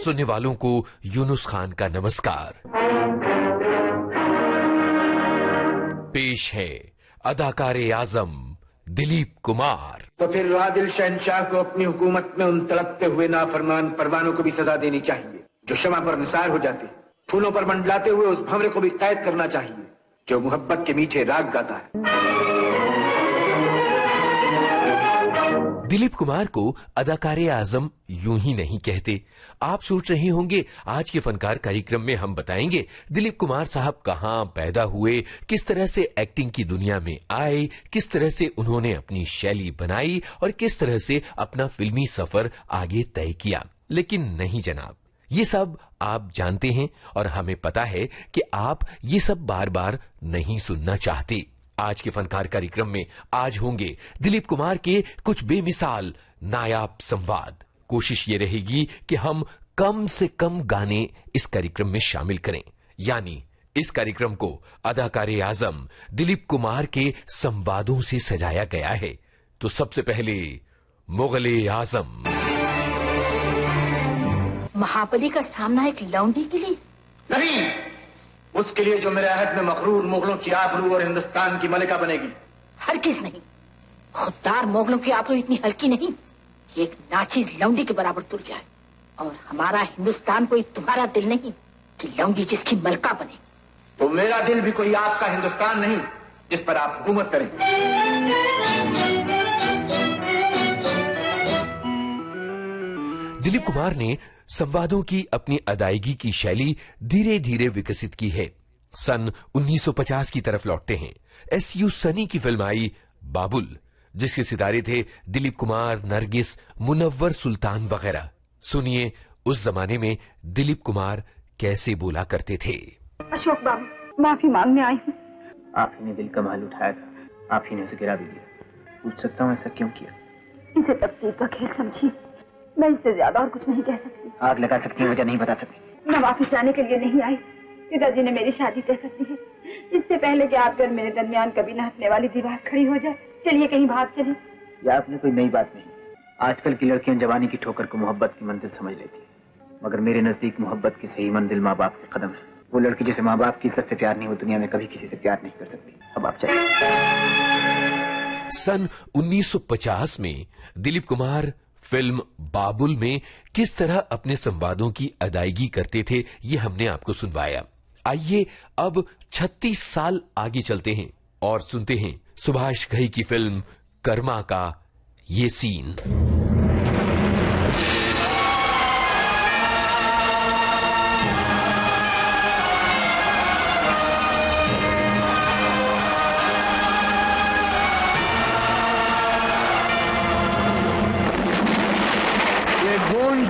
सुनने वालों को यूनुस खान का नमस्कार। पेश है अदाकारे आजम दिलीप कुमार। तो फिर आदिल शहंशाह को अपनी हुकूमत में उन तड़पते हुए नाफरमान परवानों को भी सजा देनी चाहिए जो शमा पर निसार हो जाते। फूलों पर मंडलाते हुए उस भंवरे को भी कैद करना चाहिए जो मोहब्बत के मीठे राग गाता है। दिलीप कुमार को अदाकारे आजम यूं ही नहीं कहते। आप सोच रहे होंगे आज के फनकार कार्यक्रम में हम बताएंगे दिलीप कुमार साहब कहां पैदा हुए, किस तरह से एक्टिंग की दुनिया में आए, किस तरह से उन्होंने अपनी शैली बनाई और किस तरह से अपना फिल्मी सफर आगे तय किया। लेकिन नहीं जनाब, ये सब आप जानते हैं और हमें पता है कि आप ये सब बार बार नहीं सुनना चाहते। आज के फनकार कार्यक्रम में आज होंगे दिलीप कुमार के कुछ बेमिसाल नायाब संवाद। कोशिश ये रहेगी कि हम कम से कम गाने इस कार्यक्रम में शामिल करें, यानी इस कार्यक्रम को अदाकारे आजम दिलीप कुमार के संवादों से सजाया गया है। तो सबसे पहले मुगले आजम। महाबली का सामना एक लौंडी के लिए नहीं, उसके लिए जो मेरे अहद में मखरूर मुगलों की आबरू और हिंदुस्तान की मलिका बनेगी। हरगिज नहीं। खुददार मुगलों की आबरू इतनी हल्की नहीं कि एक नाचीज लौंडी के बराबर तुर जाए। और हमारा हिंदुस्तान कोई तुम्हारा दिल नहीं कि लौंडी जिसकी मलका बने। तो मेरा दिल भी कोई आपका हिंदुस्तान नहीं जिस पर आप हुकूमत करें। दिलीप कुमार ने संवादों की अपनी अदायगी की शैली धीरे धीरे विकसित की है। सन 1950 की तरफ लौटते हैं। एसयू सनी की फिल्म आई बाबुल, जिसके सितारे थे दिलीप कुमार, नरगिस, मुनव्वर सुल्तान वगैरह। सुनिए उस जमाने में दिलीप कुमार कैसे बोला करते थे। अशोक बाबू, माफी मांगने आई हूँ। आप ही ने दिल का महल उठाया था, आप ही ने उसे गिरा भी दिया। पूछ सकता हूँ ऐसा क्यों किया? इसे तकदीर का खेल समझिए। मैं इससे ज्यादा और कुछ नहीं कह सकती। आग लगा सकती हूँ, वजह नहीं बता सकती। मैं वापस जाने के लिए नहीं आई। पिताजी ने मेरी शादी तय कर दी है, इससे पहले कि आपके और मेरे दरमियान कभी न हटने वाली दीवार खड़ी हो जाए। चलिए कहीं भाग चले। यह आपने कोई नई बात नहीं। आजकल की लड़कियां जवानी की ठोकर को मोहब्बत की मंजिल समझ लेती है, मगर मेरे नजदीक मोहब्बत की सही मंजिल माँ बाप के कदम है। वो लड़की जिसे माँ बाप की इज्जत से प्यार नहीं, वो दुनिया में कभी किसी से प्यार नहीं कर सकती। अब आप चलिए। सन 1950 में दिलीप कुमार फिल्म बाबुल में किस तरह अपने संवादों की अदायगी करते थे, ये हमने आपको सुनवाया। आइए अब 36 साल आगे चलते हैं और सुनते हैं सुभाष घई की फिल्म कर्मा का ये सीन।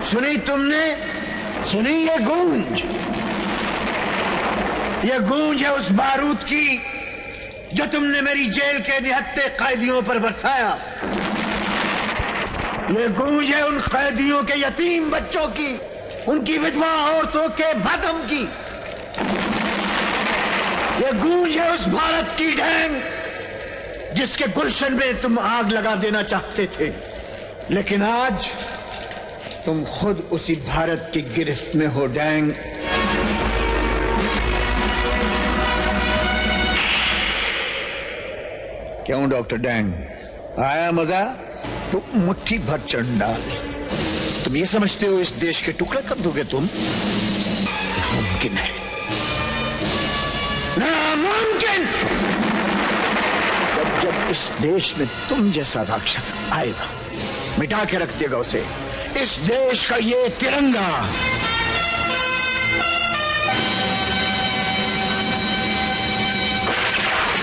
सुनी तुमने? सुनी ये गूंज? ये गूंज है उस बारूद की जो तुमने मेरी जेल के निहत्ते कैदियों पर बरसाया। ये गूंज है उन कैदियों के यतीम बच्चों की, उनकी विधवा औरतों के मातम की। ये गूंज है उस भारत की ढैंग जिसके गुलशन में तुम आग लगा देना चाहते थे, लेकिन आज तुम खुद उसी भारत की गिरफ्त में हो डैंग। क्यों डॉक्टर डैंग, आया मजा? तुम मुट्ठी भर चंडाल, तुम ये समझते हो इस देश के टुकड़े कर दोगे तुम? नामुमकिन है, नामुमकिन। जब इस देश में तुम जैसा राक्षस आएगा, मिटा के रख देगा उसे, इस देश का ये तिरंगा।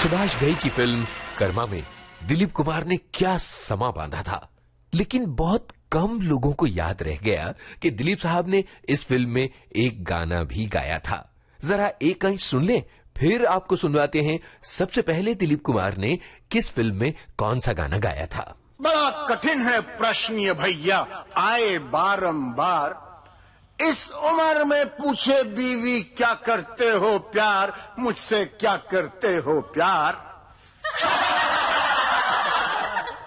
सुभाष घई की फिल्म कर्मा में दिलीप कुमार ने क्या समा बांधा था, लेकिन बहुत कम लोगों को याद रह गया कि दिलीप साहब ने इस फिल्म में एक गाना भी गाया था। जरा एक अंश सुन लें, फिर आपको सुनवाते हैं सबसे पहले दिलीप कुमार ने किस फिल्म में कौन सा गाना गाया था। बड़ा कठिन है प्रश्न ये भैया, आए बारंबार। इस उम्र में पूछे बीवी क्या करते हो प्यार, मुझसे क्या करते हो प्यार।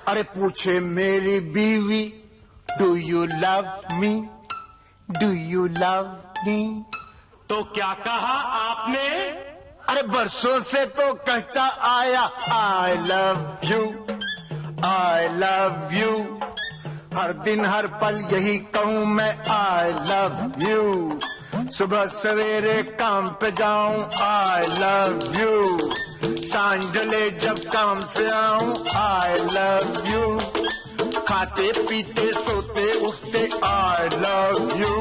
अरे पूछे मेरी बीवी do you love me, do you love मी? तो क्या कहा आपने? अरे बरसों से तो कहता आया I love you, I love you. हर दिन हर पल यही कहूँ मैं आई लव यू। सुबह सवेरे काम पे जाऊं आई लव यू। सांझ ढले जब काम से आऊं आई लव यू। खाते पीते सोते उठते आई लव यू।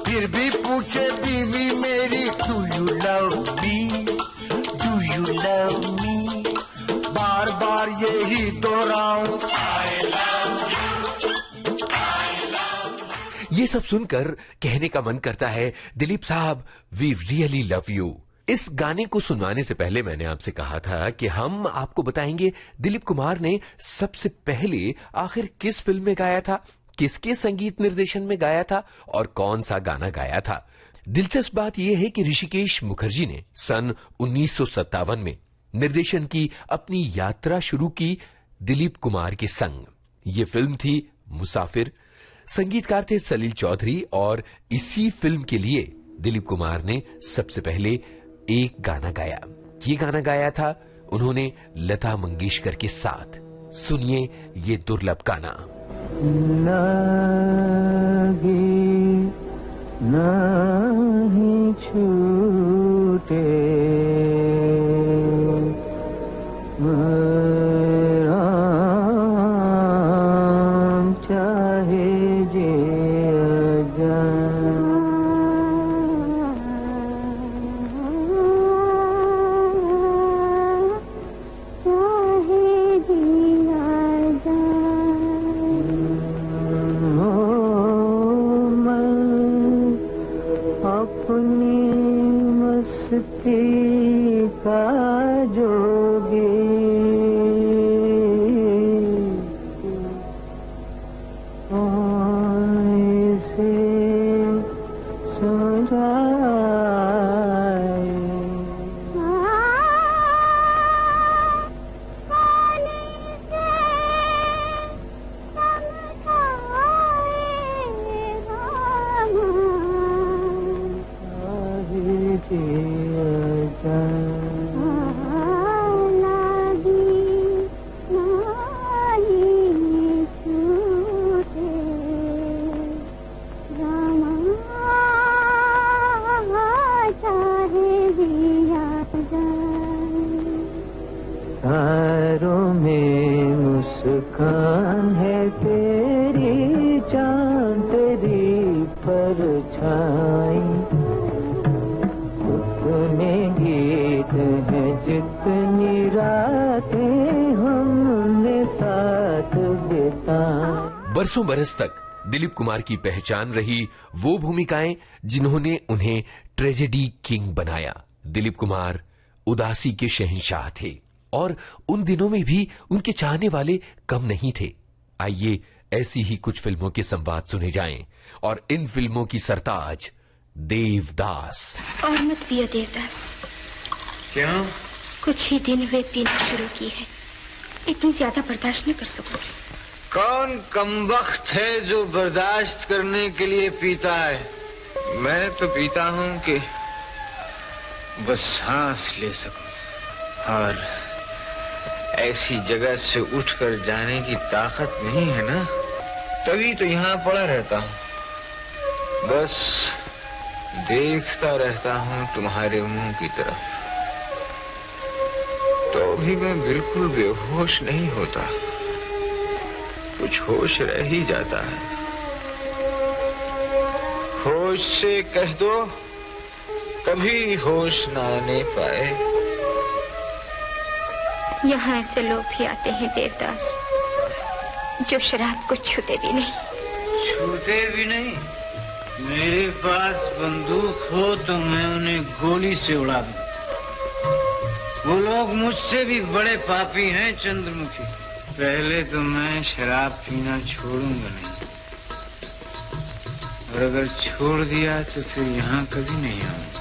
फिर भी पूछे बीवी मेरी do you love me, do you love me? बार बार यही दोहराऊं I love you, I love. ये सब सुनकर कहने का मन करता है, दिलीप साहब वी रियली लव यू। इस गाने को सुनवाने से पहले मैंने आपसे कहा था कि हम आपको बताएंगे दिलीप कुमार ने सबसे पहले आखिर किस फिल्म में गाया था, किसके संगीत निर्देशन में गाया था और कौन सा गाना गाया था। दिलचस्प बात यह है कि ऋषिकेश मुखर्जी ने सन 1957 में निर्देशन की अपनी यात्रा शुरू की दिलीप कुमार के संग। ये फिल्म थी मुसाफिर। संगीतकार थे सलील चौधरी और इसी फिल्म के लिए दिलीप कुमार ने सबसे पहले एक गाना गाया। ये गाना गाया था उन्होंने लता मंगेशकर के साथ। सुनिए ये दुर्लभ गाना। लागे नहीं छूटे राम चाहे जे का जोगी से सो जाए। तारों में मुस्कान है तेरी, चांद तेरी परछाई। उतने गीत हैं जितनी रातें हमने साथ बिताई। बरसों बरस तक दिलीप कुमार की पहचान रही वो भूमिकाएं जिन्होंने उन्हें ट्रेजेडी किंग बनाया। दिलीप कुमार उदासी के शहंशाह थे और उन दिनों में भी उनके चाहने वाले कम नहीं थे। आइए ऐसी ही कुछ फिल्मों के संवाद सुने जाएं और इन फिल्मों की सरताज देवदास। और मत पियो देवदास। क्यों? कुछ ही दिन हुए पीना शुरू की है, इतनी ज्यादा बर्दाश्त न कर सकोगे। कौन कमबख्त है जो बर्दाश्त करने के लिए पीता है? मैं तो पीता हूं कि बस सांस ले सकूं और ऐसी जगह से उठकर जाने की ताकत नहीं है ना, तभी तो यहाँ पड़ा रहता हूँ। बस देखता रहता हूँ तुम्हारे मुंह की तरफ, तो भी मैं बिल्कुल बेहोश नहीं होता, कुछ होश रह ही जाता है। होश से कह दो कभी होश न आने पाए। यहाँ ऐसे लोग भी आते हैं देवदास, जो शराब को छूते भी नहीं। छूते भी नहीं? मेरे पास बंदूक हो तो मैं उन्हें गोली से उड़ा दूं। वो लोग मुझसे भी बड़े पापी हैं चंद्रमुखी। पहले तो मैं शराब पीना छोड़ूंगा नहीं, और अगर छोड़ दिया तो फिर यहाँ कभी नहीं आऊंगा,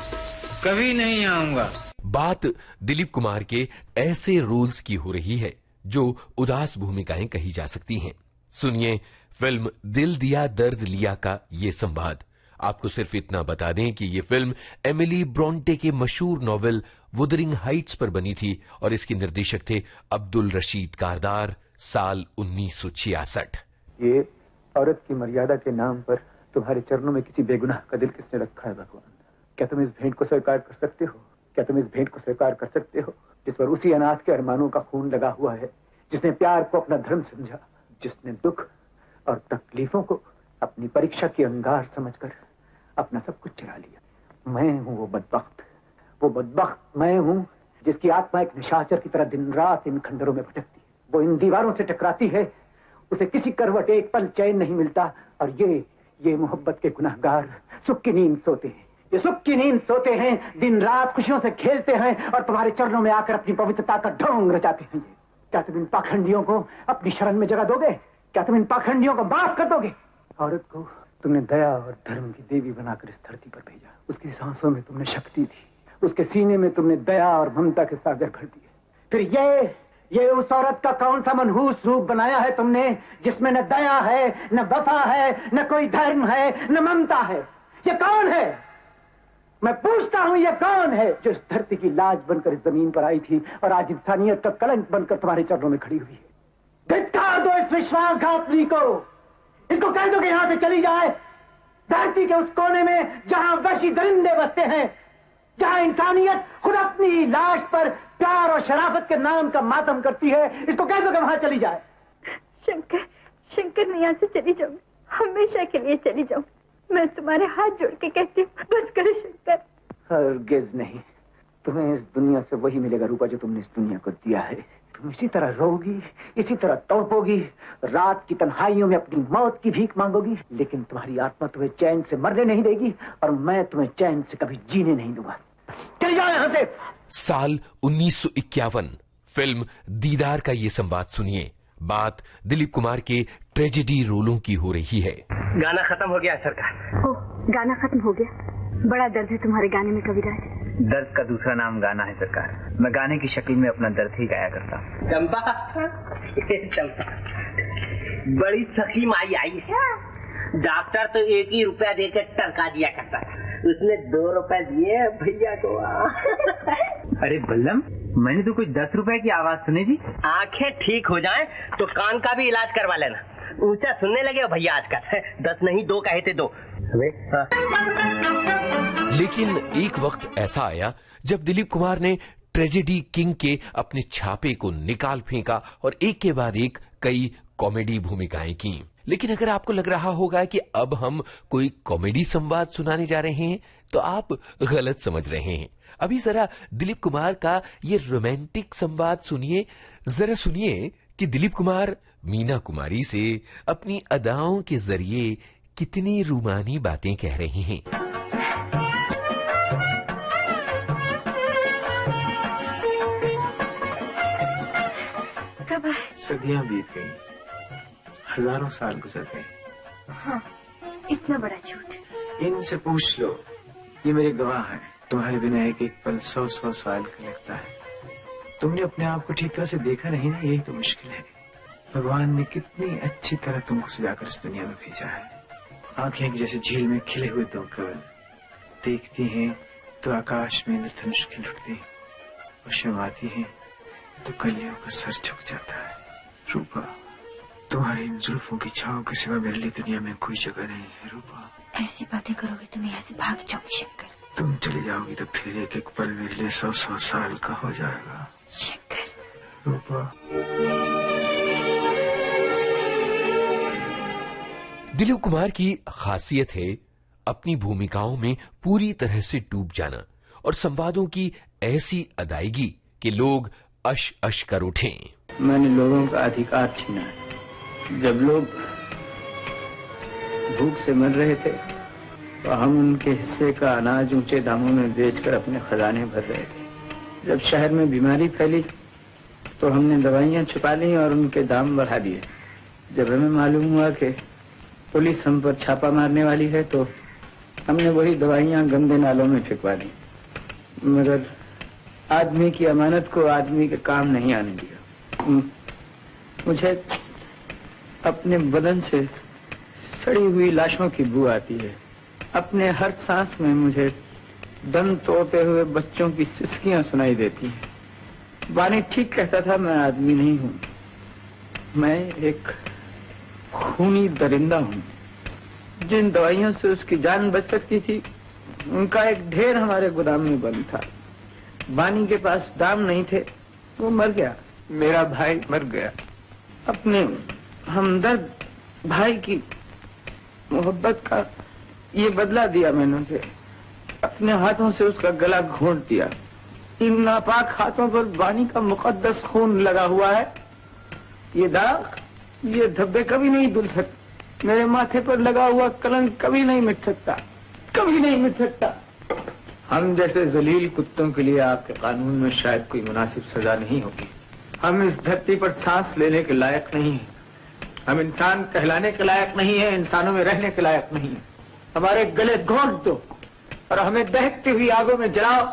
कभी नहीं आऊंगा। बात दिलीप कुमार के ऐसे रोल्स की हो रही है जो उदास भूमिकाएं कही जा सकती हैं। सुनिए फिल्म दिल दिया दर्द लिया का ये संवाद। आपको सिर्फ इतना बता दें कि ये फिल्म एमिली ब्रोंटे के मशहूर नॉवेल वुदरिंग हाइट्स पर बनी थी और इसके निर्देशक थे अब्दुल रशीद कारदार, साल 1966। ये औरत की मर्यादा के नाम पर तुम्हारे चरणों में किसी बेगुनाह का दिल किसने रखा है भगवान? क्या तुम इस भेंट को स्वीकार कर सकते हो? क्या तुम इस भेंट को स्वीकार कर सकते हो जिस पर उसी अनाथ के अरमानों का खून लगा हुआ है, जिसने प्यार को अपना धर्म समझा, जिसने दुख और तकलीफों को अपनी परीक्षा की अंगार समझकर अपना सब कुछ चुरा लिया? मैं हूं वो बदबख्त मैं हूं जिसकी आत्मा एक निशाचर की तरह दिन रात इन खंडरों में भटकती है। वो इन दीवारों से टकराती है, उसे किसी करवट एक पल चैन नहीं मिलता, और ये मोहब्बत के गुनहगार सुख की नींद सोते हैं। ये सुख की नींद सोते हैं, दिन रात खुशियों से खेलते हैं और तुम्हारे चरणों में आकर अपनी पवित्रता का ढोंग रचाते हैं। क्या तुम इन पाखंडियों को अपनी शरण में जगह दोगे? क्या तुम इन पाखंडियों को माफ कर दोगे? औरत को तुमने दया और धर्म की देवी बनाकर इस धरती पर भेजा। उसकी सांसों में तुमने शक्ति दी, उसके सीने में तुमने दया और ममता के सागर भर दिए। फिर ये उस औरत का कौन सा मनहूस रूप बनाया है तुमने, जिसमें न दया है, न वफा है, न कोई धर्म है, न ममता है? ये कौन है? मैं पूछता हूं, ये कौन है जो इस धरती की लाज बनकर इस जमीन पर आई थी और आज इंसानियत का कलंक बनकर तुम्हारे चरणों में खड़ी हुई है? धिक्कार दो इस विश्वासघातनी को। इसको कह दो कि यहां से चली जाए। धरती के उस कोने में जहां वहशी दरिंदे बसते हैं, जहां इंसानियत खुद अपनी लाश पर प्यार और शराफत के नाम का मातम करती है, इसको कह दो कि वहां चली जाए। शंकर मैं यहाँ से चली जाऊंगी, हमेशा के लिए चली जाऊंगी। मैं तुम्हारे हाथ जोड़ के कहती हूँ, बस करो शंकर। हरगिज नहीं, तुम्हें इस दुनिया से वही मिलेगा रूपा जो तुमने इस दुनिया को दिया है। तुम इसी तरह रोगी, इसी तरह तड़पोगी, रात की तन्हाइयों में अपनी मौत की भीख मांगोगी, लेकिन तुम्हारी आत्मा तुम्हें चैन से मरने नहीं देगी और मैं तुम्हें चैन से कभी जीने नहीं दूंगा। चले जाओ यहाँ से। साल 1951 फिल्म दीदार का ये संवाद सुनिए। बात दिलीप कुमार के ट्रेजेडी रोलों की हो रही है। गाना खत्म हो गया सरकार। ओह, गाना खत्म हो गया? बड़ा दर्द है तुम्हारे गाने में कविराज। दर्द का दूसरा नाम गाना है सरकार। मैं गाने की शक्ल में अपना दर्द ही गाया करता हूँ। चंपा बड़ी सखी माई आई है। डॉक्टर तो 1 ही रुपया देकर टरका दिया करता है, उसने 2 रुपए दिए भैया को। अरे बल्लम, मैंने तो कुछ 10 रुपए की आवाज सुनी थी। आंखें ठीक हो जाएं तो कान का भी इलाज करवा लेना। ऊंचा सुनने लगे हो भैया आजकल। 10 नहीं 2 कहे थे 2। लेकिन एक वक्त ऐसा आया जब दिलीप कुमार ने ट्रेजेडी किंग के अपने छापे को निकाल फेंका और एक के बाद एक कई कॉमेडी भूमिकाएं की। लेकिन अगर आपको लग रहा होगा कि अब हम कोई कॉमेडी संवाद सुनाने जा रहे हैं तो आप गलत समझ रहे हैं। अभी जरा दिलीप कुमार का ये रोमांटिक संवाद सुनिए। जरा सुनिए कि दिलीप कुमार मीना कुमारी से अपनी अदाओं के जरिए कितनी रूमानी बातें कह रहे हैं। कब? सदियां बीत गई, हजारों साल गुजर गए। हाँ, इतना बड़ा झूठ। इनसे पूछ लो, ये मेरे गवाह हैं। तुम्हारे बिना एक एक पल 100 साल का लगता है। तुमने अपने आप को ठीक तरह से देखा नहीं ना, यही तो मुश्किल है। भगवान ने कितनी अच्छी तरह तुमको सजाकर इस दुनिया में भेजा है। आंखें की जैसे झील में खिले हुए 2 कवल देखती हैं तो आकाश में इंद्रधनुष खिल उठते हैं, और शर्माती हैं तो कलियों का सर झुक जाता है। रूपा, तुम्हारी इन जुल्फों की छांव के सिवा मेरे लिए दुनिया में कोई जगह नहीं है। रूपा, ऐसी बातें करोगे तो मैं यहाँ से भाग जाऊंगी शंकर। तुम चली जाओगी तो फिर एक एक पल मेरे लिए 100 साल का हो जाएगा। शंकर। रूपा, दिलीप कुमार की खासियत है अपनी भूमिकाओं में पूरी तरह से डूब जाना और संवादों की ऐसी अदायगी कि लोग अश अश कर उठें। मैंने लोगों का अधिकार छीना है। जब लोग भूख से मर रहे थे तो हम उनके हिस्से का अनाज ऊंचे दामों में बेचकर अपने खजाने भर रहे थे। जब शहर में बीमारी फैली तो हमने दवाइयां छुपा ली और उनके दाम बढ़ा दिए। जब हमें मालूम हुआ कि पुलिस हम पर छापा मारने वाली है तो हमने वही दवाइयां गंदे नालों में फेंकवा दी। मगर आदमी की अमानत को आदमी के काम नहीं आने दिया। मुझे अपने बदन से सड़ी हुई लाशों की बू आती है। अपने हर सांस में मुझे दम तोड़ते हुए बच्चों की सिसकियां सुनाई देती हैं। बानी ठीक कहता था, मैं आदमी नहीं हूं, मैं एक खूनी दरिंदा हूं। जिन दवाइयों से उसकी जान बच सकती थी उनका एक ढेर हमारे गोदाम में बंद था। बानी के पास दाम नहीं थे, वो मर गया, मेरा भाई मर गया। अपने हमदर्द भाई की मोहब्बत का ये बदला दिया मैंने उसे। अपने हाथों से उसका गला घोंट दिया। इन नापाक हाथों पर बानी का मुकद्दस खून लगा हुआ है। ये दाग, ये धब्बे कभी नहीं धुल सकते। मेरे माथे पर लगा हुआ कलंक कभी नहीं मिट सकता, कभी नहीं मिट सकता। हम जैसे जलील कुत्तों के लिए आपके कानून में शायद कोई मुनासिब सजा नहीं होगी। हम इस धरती पर सांस लेने के लायक नहीं हैं। हम इंसान कहलाने के लायक नहीं है, इंसानों में रहने के लायक नहीं है। हमारे गले घोंट दो और हमें दहकती हुई आगों में जलाओ।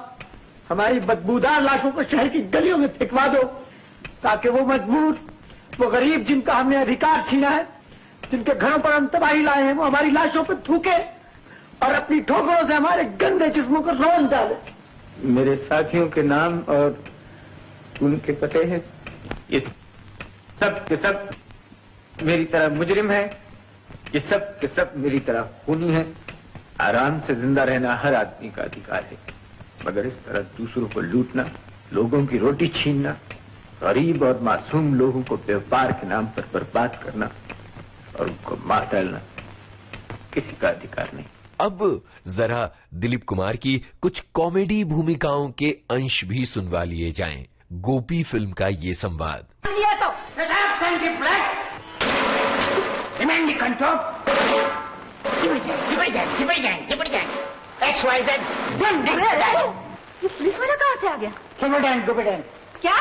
हमारी बदबूदार लाशों को शहर की गलियों में फेंकवा दो, ताकि वो मजबूर, वो गरीब जिनका हमने अधिकार छीना है, जिनके घरों पर हम तबाही लाए हैं, वो हमारी लाशों पर थूके और अपनी ठोकरों से हमारे गंदे जिस्मों को रौंद डाले। मेरे साथियों के नाम और उनके पते हैं। ये सब के सब मेरी तरह मुजरिम है, ये सब के सब मेरी तरह खूनी है। आराम से जिंदा रहना हर आदमी का अधिकार है, मगर इस तरह दूसरों को लूटना, लोगों की रोटी छीनना, गरीब और मासूम लोगों को व्यापार के नाम पर बर्बाद करना और उनको मार डालना किसी का अधिकार नहीं। अब जरा दिलीप कुमार की कुछ कॉमेडी भूमिकाओं के अंश भी सुनवा लिए जाएं। गोपी फिल्म का ये संवाद। ये पुलिस वाला कहाँ से आ गया? सुपरडेंट क्या?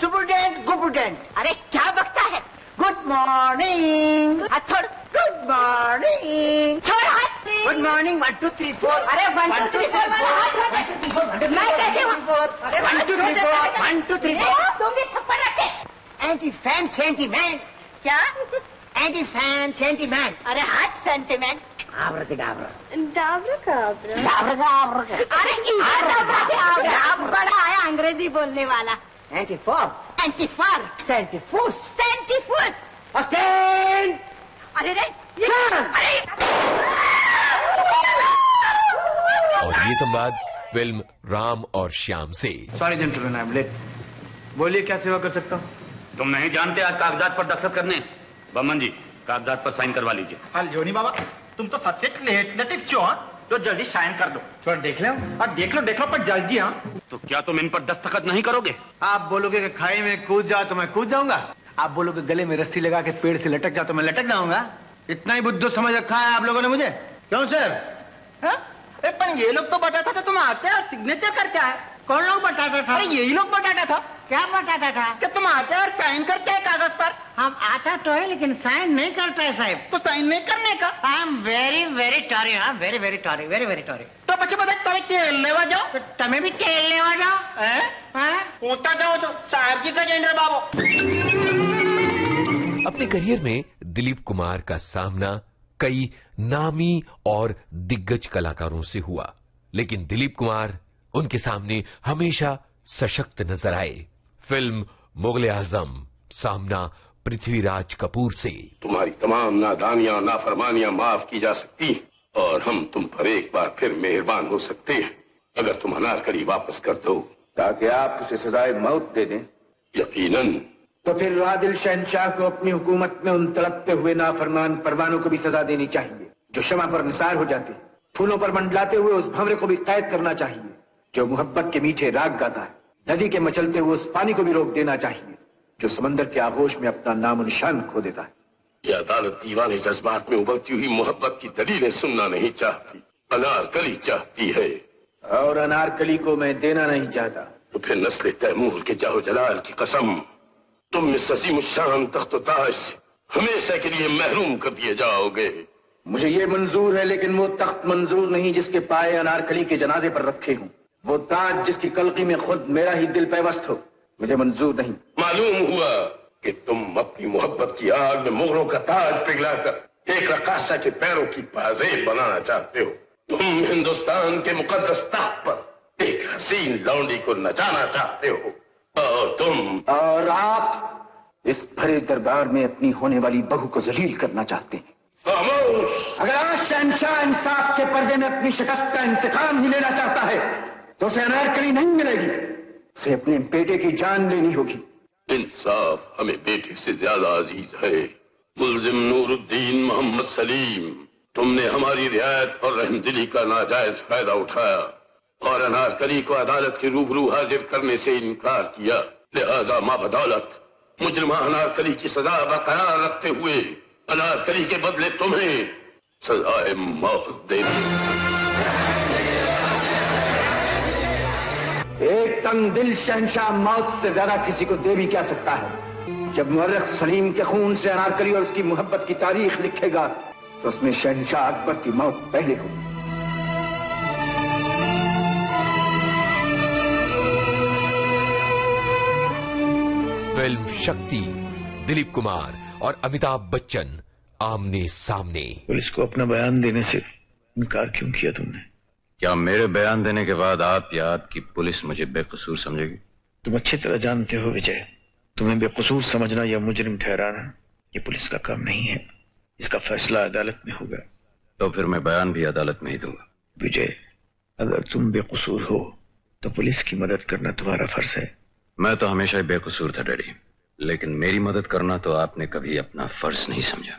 सुपरडेंट अरे क्या बकता है? Good morning. छोड़, गुड मॉर्निंग। छोड़ हाथ। Good morning 1 2 3 4। अरे 1 2 3 4 मैं कहती हूँ 1 2 3 4 1 2 3 4 तुम थप्पड़ रखे। Anti fan sentiment. क्या? Anti fan sentiment. अरे हाथ सेंटीमेंट। अरे बड़ा आया अंग्रेजी बोलने वाला। एंटीफॉर सेंटीफूस। अरे रे अरे। और ये संवाद फिल्म राम और श्याम से। Sorry gentleman, I am late. बोलिए क्या सेवा कर सकता हूँ? तुम नहीं जानते आज कागजात पर दस्तखत करने? बमन जी कागजात पर साइन करवा लीजिए। अलजोनी बाबा, तुम तो सबसे लेटिव चोर, तो जल्दी साइन कर दो। थोड़ा देख लो। और देख लो पर जल्दी। हाँ तो क्या तुम इन पर दस्तखत नहीं करोगे? आप बोलोगे कि खाई में कूद जाओ तो मैं कूद जाऊंगा। आप बोलोगे गले में रस्सी लगा के पेड़ से लटक जाओ तो मैं लटक जाऊंगा। इतना ही बुद्धू समझ रखा है आप लोगों ने मुझे। क्यों सर? पर ये लोग तो बताता था तुम आते और सिग्नेचर करके आए। कौन लोग बताता था? अरे यही लोग बताता था। क्या बताता था? कि तुम आते और साइन करते हैं कागज पर। हम आता तो है लेकिन साइन नहीं करता है साहब। तो साइन नहीं करने का। I am very very sorry. हाँ very very sorry, very very sorry. तो बच्चे बता तुम्हें तेल लेवा जाओ तो तुम्हें भी तेल लेवा जाओ। होता जाओ तो साहब जी का जेंडर बाबू। अपने करियर में दिलीप कुमार का सामना कई नामी और दिग्गज कलाकारों से हुआ, लेकिन दिलीप कुमार उनके सामने हमेशा सशक्त नजर आए। फिल्म मुगले आजम सामना पृथ्वीराज कपूर से। तुम्हारी तमाम नादानियां नाफरमानियां माफ की जा सकती हैं और हम तुम पर एक बार फिर मेहरबान हो सकते हैं अगर तुम अनारकली वापस कर दो, ताकि आप उसे सजाए मौत दे दें। यकीनन। तो फिर आदिल शहंशाह को अपनी हुकूमत में उन तड़पते हुए नाफरमान परवानों को भी सजा देनी चाहिए जो शमा पर निसार हो जाते। फूलों पर मंडलाते हुए उस भंवरे को भी कैद करना चाहिए जो मोहब्बत के मीठे राग गाता है। नदी के मचलते हुए उस पानी को भी रोक देना चाहिए जो समंदर के आगोश में अपना नामो निशान खो देता है। यह अदालत दीवाने जज्बात में उबलती हुई मोहब्बत की दलीलें सुनना नहीं चाहती, अनारकली चाहती है। और अनारकली को मैं देना नहीं चाहता। तो फिर नस्ल तैमूर के जाहो जलाल की कसम, तुम इस अजीम शान तख्त ताज से हमेशा के लिए महरूम कर दिए जाओगे। मुझे ये मंजूर है, लेकिन वो तख्त मंजूर नहीं जिसके पाए अनारकली के जनाजे पर रखे हूँ। वो ताज जिसकी कलकी में खुद मेरा ही दिल पैवस्त हो, मुझे मंजूर नहीं। मालूम हुआ कि तुम अपनी मोहब्बत की आग में मुगलों का ताज पिघलाकर एक रकासा के पैरों की पाजेब बनाना चाहते हो। तुम हिंदुस्तान के मुकद्दस तख्त पर एक हसीन लौंडी को नचाना चाहते हो, और आप इस भरे दरबार में अपनी होने वाली बहू को जलील करना चाहते हैं। अगर आज शहंशाह इंसाफ के पर्दे में अपनी शिकस्त का इंतकाम ही लेना चाहता है तो उसे अनारकली नहीं मिलेगी, उसे अपने बेटे की जान लेनी होगी। इंसाफ हमें बेटे से ज्यादा अजीज है। मुल्जिम नूरुद्दीन मोहम्मद सलीम, तुमने हमारी रियायत और रहमदिली का नाजायज फायदा उठाया और अनारकली को अदालत के रूबरू हाजिर करने से इनकार किया। लिहाजा माबदौलत मुजरिमा अनारकली की सजा बरकरार रखते हुए अनारकली के बदले तुम्हें सजाए मौत देनी। एक तंग दिल शहंशाह मौत से ज्यादा किसी को दे भी क्या सकता है। जब मुअर्रिख सलीम के खून से अनारकली और उसकी मोहब्बत की तारीख लिखेगा तो उसमें शहंशाह अकबर की मौत पहले होगी। फिल्म शक्ति, दिलीप कुमार और अमिताभ बच्चन आमने सामने। पुलिस को अपना बयान देने से इनकार क्यों किया तुमने? क्या मेरे बयान देने के बाद आप या आपकी पुलिस मुझे बेकसूर समझेगी? तुम अच्छी तरह जानते हो विजय, तुम्हें बेकसूर समझना या मुजरिम ठहराना ये पुलिस का काम नहीं है। इसका फैसला अदालत में होगा। तो फिर मैं बयान भी अदालत में ही दूंगा। विजय, अगर तुम बेकसूर हो तो पुलिस की मदद करना तुम्हारा फर्ज है। मैं तो हमेशा ही बेकसूर था डैडी, लेकिन मेरी मदद करना तो आपने कभी अपना फर्ज नहीं समझा।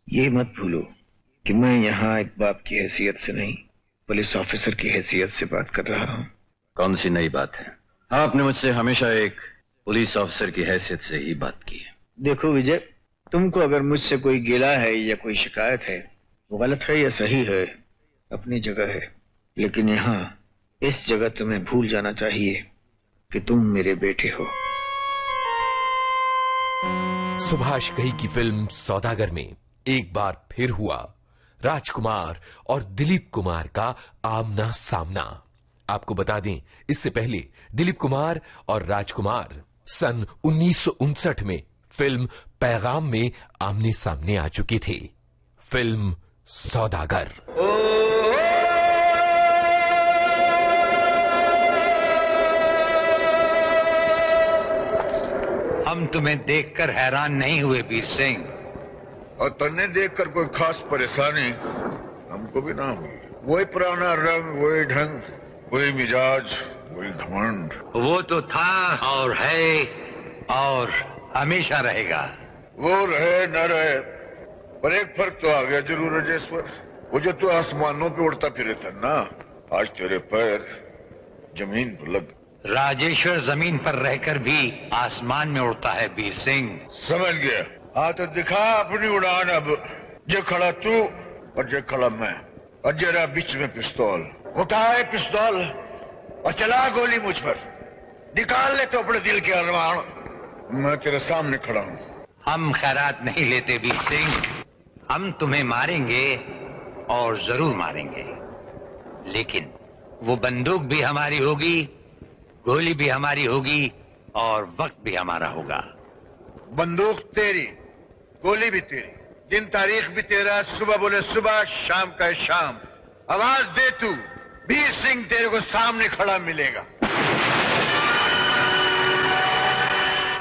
ये मत भूलो कि मैं यहाँ एक बाप की हैसियत से नहीं, पुलिस ऑफिसर की हैसियत से बात कर रहा हूँ। कौन सी नई बात है? आपने मुझसे हमेशा एक पुलिस ऑफिसर की हैसियत से ही बात की है। देखो विजय, तुमको अगर मुझसे कोई गिला है या कोई शिकायत है, वो गलत है या सही है, अपनी जगह है। लेकिन यहाँ इस जगह तुम्हें भूल जाना चाहिए कि तुम मेरे बेटे हो। सुभाष घई की फिल्म सौदागर में एक बार फिर हुआ राजकुमार और दिलीप कुमार का आमना सामना। आपको बता दें, इससे पहले दिलीप कुमार और राजकुमार सन 1959 में फिल्म पैगाम में आमने सामने आ चुके थे। फिल्म सौदागर। हम तुम्हें देखकर हैरान नहीं हुए वीर सिंह, और तन्ने देखकर कोई खास परेशानी हमको भी ना हुई। वही पुराना रंग, वही ढंग, वही मिजाज, वही घमंड। वो तो था और है और हमेशा रहेगा। वो रहे न रहे, पर एक फर्क तो आ गया जरूर राजेश्वर। वो जो तू आसमानों पे उड़ता फिरे था ना, आज तेरे पैर जमीन पर लग। राजेश्वर जमीन पर रहकर भी आसमान में उड़ता है वीर सिंह। समझ गया। हाँ तो दिखा अपनी उड़ान अब। जो खड़ा तू और जो खड़ा मैं, और जरा बीच में पिस्तौल। उठाए पिस्तौल और चला गोली मुझ पर। निकाल ले तो अपने दिल के अरमान। मैं तेरे सामने खड़ा हूँ। हम खैरात नहीं लेते वीर सिंह, हम तुम्हें मारेंगे और जरूर मारेंगे, लेकिन वो बंदूक भी हमारी होगी, गोली भी हमारी होगी और वक्त भी हमारा होगा। बंदूक तेरी, गोली भी तेरी, दिन तारीख भी तेरा, सुबह बोले सुबह, शाम का शाम। आवाज दे तू, वीर सिंह तेरे को सामने खड़ा मिलेगा।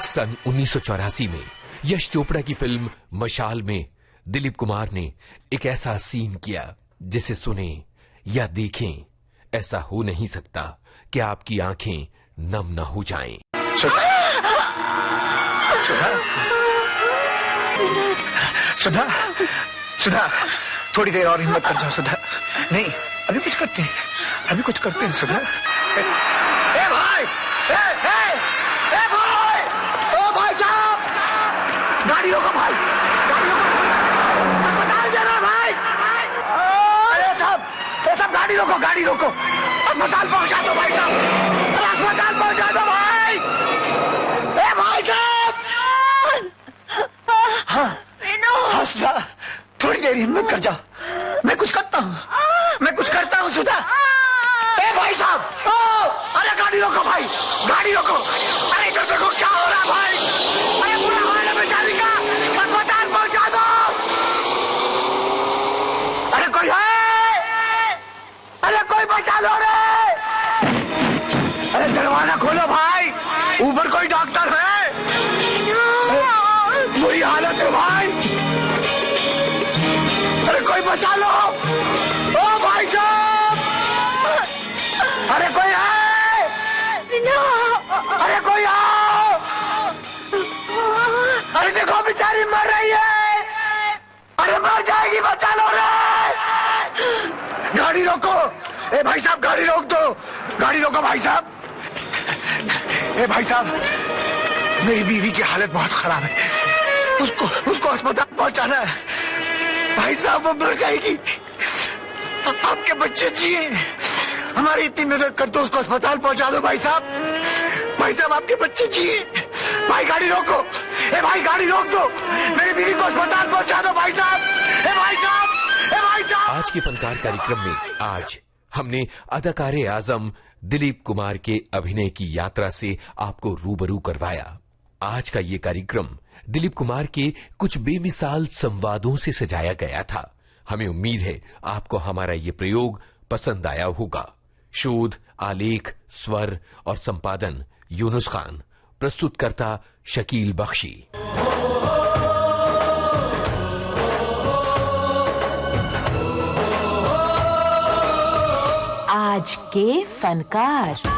सन 1984 में यश चोपड़ा की फिल्म मशाल में दिलीप कुमार ने एक ऐसा सीन किया जिसे सुने या देखें ऐसा हो नहीं सकता कि आपकी आंखें नम न हो जाएं। सुधा, सुधा, थोड़ी देर और हिम्मत कर जाओ सुधा। नहीं, अभी कुछ करते हैं, अभी कुछ करते हैं सुधा। ए भाई, ए भाई, ओ भाई साहब, गाड़ी रोको भाई, गाड़ी रोको, अस्पताल जाना भाई। ए साहब, गाड़ी रोको, गाड़ी रोको, अस्पताल पहुंचा दो भाई साहब, अस्पताल पहुंचा दो भाई। ए भाई साहब, हाँ सुधा, थोड़ी देर हिम्मत कर जाओ, मैं कुछ करता हूँ, मैं कुछ करता हूँ सुधा। ए भाई साहब, अरे गाड़ी रोको भाई, गाड़ी रोको, अरे इधर देखो क्या हो रहा है भाई, अरे बुरा भाई। कोई बचा लो। ओ भाई साहब, अरे कोई है? अरे कोई आओ। अरे देखो बेचारी मर रही है। अरे मर जाएगी, बचा लो रे। गाड़ी रोको। ए भाई साहब, गाड़ी रोक दो। गाड़ी रोको भाई साहब। ए भाई साहब, मेरी बीवी की हालत बहुत खराब है, उसको अस्पताल पहुंचाना है। भाई साहब वो मर जाएगी, आपके बच्चे जिए, हमारी इतनी मदद कर दो, उसको अस्पताल पहुंचा दो भाई साहब। भाई साहब आपके बच्चे जिए। भाई गाड़ी रोको। ए भाई गाड़ी रोक दो, मेरी बीवी को अस्पताल पहुंचा दो भाई साहब। ए भाई साहब, ए भाई साहब। आज के फनकार कार्यक्रम में आज हमने अदाकारे आजम दिलीप कुमार के अभिनय की यात्रा से आपको रूबरू करवाया। आज का ये कार्यक्रम दिलीप कुमार के कुछ बेमिसाल संवादों से सजाया गया था। हमें उम्मीद है आपको हमारा ये प्रयोग पसंद आया होगा। शोध, आलेख, स्वर और संपादन यूनुस खान, प्रस्तुतकर्ता शकील बख्शी। आज के फनकार।